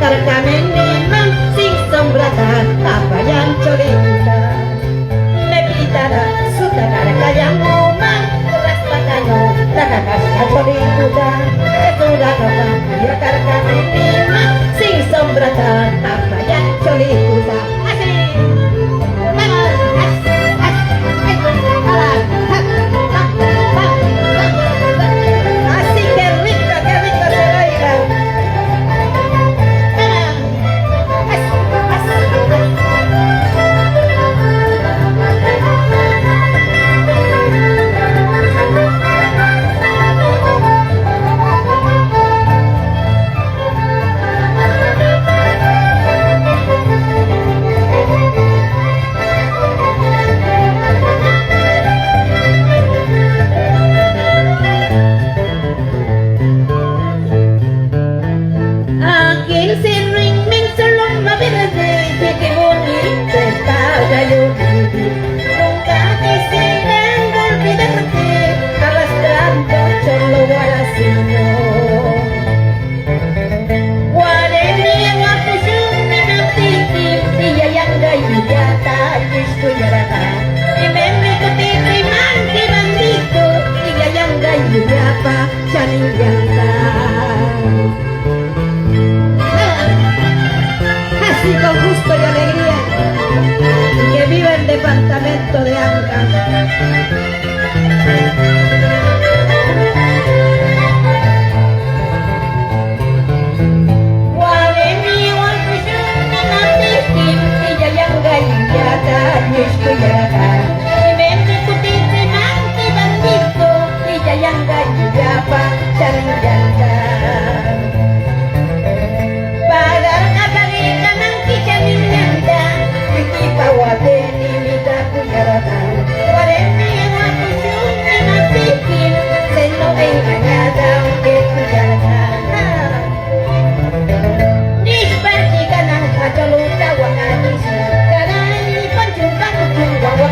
Pagar kami memang sing sombratan apa yang cerita Nepitara sudah ada kaya momang Keras patano Raka kasih cerita Sudah kapan Pagar kami memang sing sombratan apa yang cerita Así con gusto y alegría, que viva el departamento de Ancash. Karena ini penjumpaku, bahwa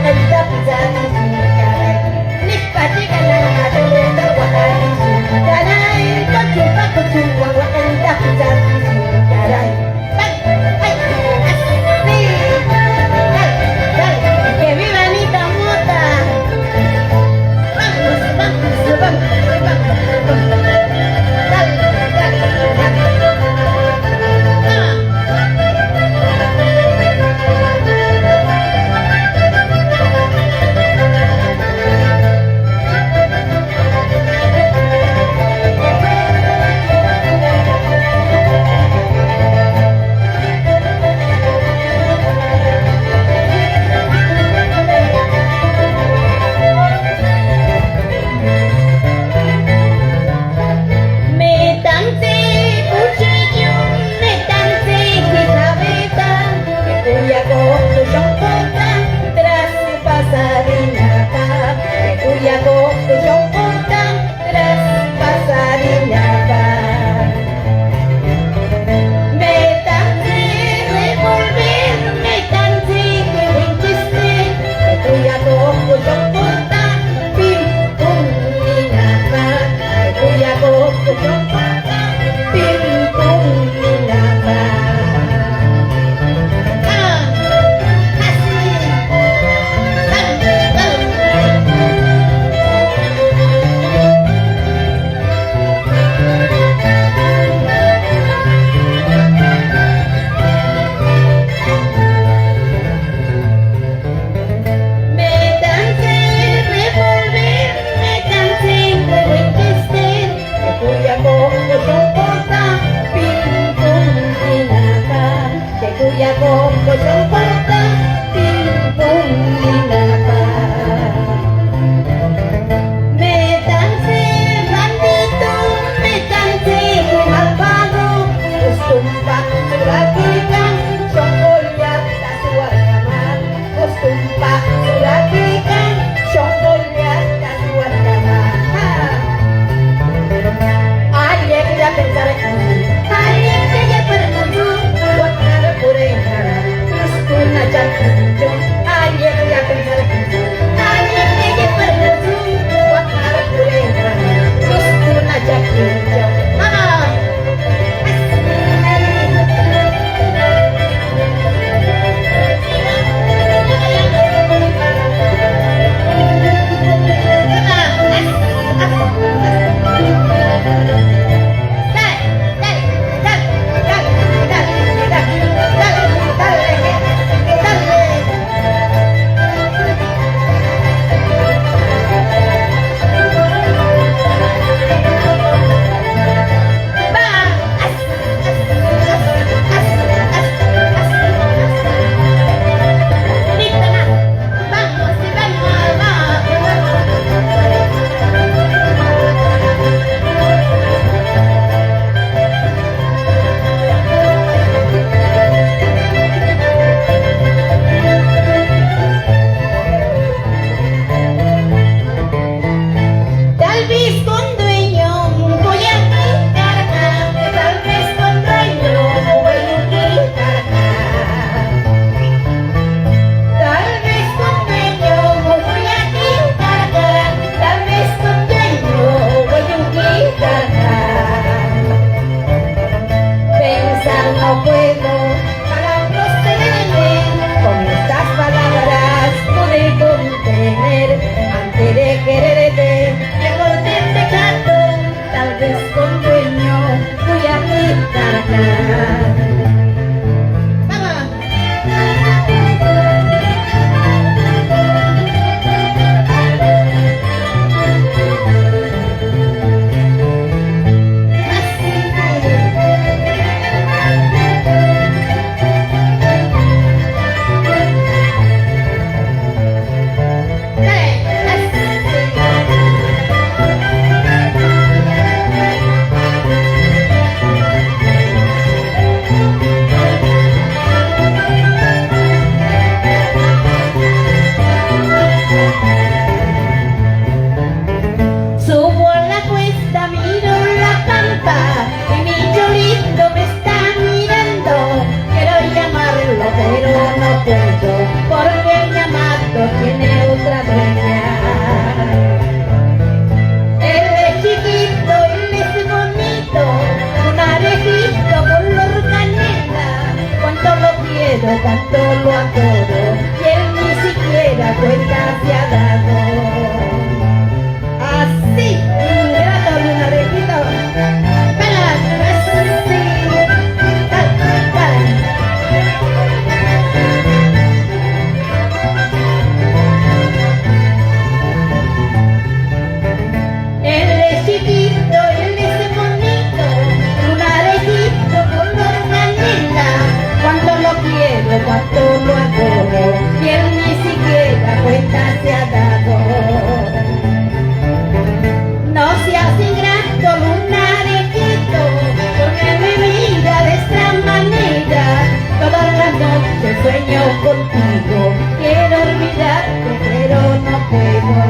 a todo y él ni siquiera cuenta se ha dado. Así, ingrato, Luna, repito. Él es chiquito, él es bonito, Luna de Egipto, color canela. Cuánto lo quiero, cuánto lo adoro, y él ni siquiera cuenta se ha dado. No seas ingrato, Luna de Egipto, porque me mira de esta manera. Todas las noches sueño contigo, quiero olvidarte, pero no puedo.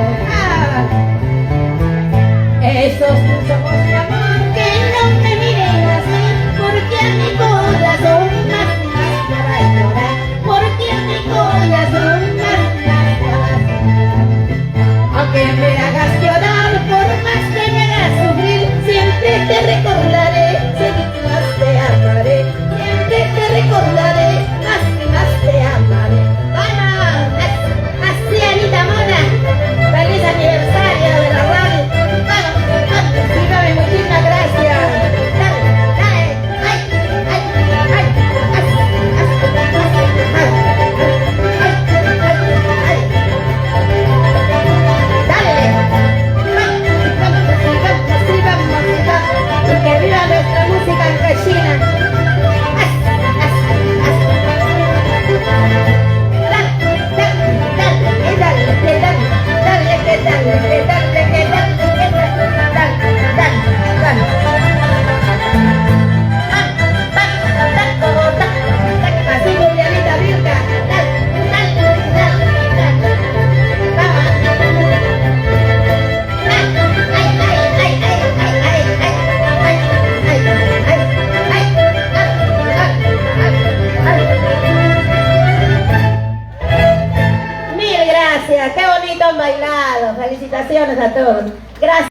Esos tus ojos de amor que no me miren así, porque a mi corazón más para llorar, porque a mi corazón más para aunque me hagas llorar, por más que me hagas sufrir, siempre te recordaré, siempre más te amaré, siempre te recordaré, más y más te amaré. ¡Vamos! Así, Anita Mona, feliz aniversario de la radio. Dígame, muchísimas gracias. Dale, dale, ay, ay, ay, dale, y que viva nuestra música campesina. Así, Julianita Virga, mil gracias, qué bonito han bailado, felicitaciones a todos. Gracias.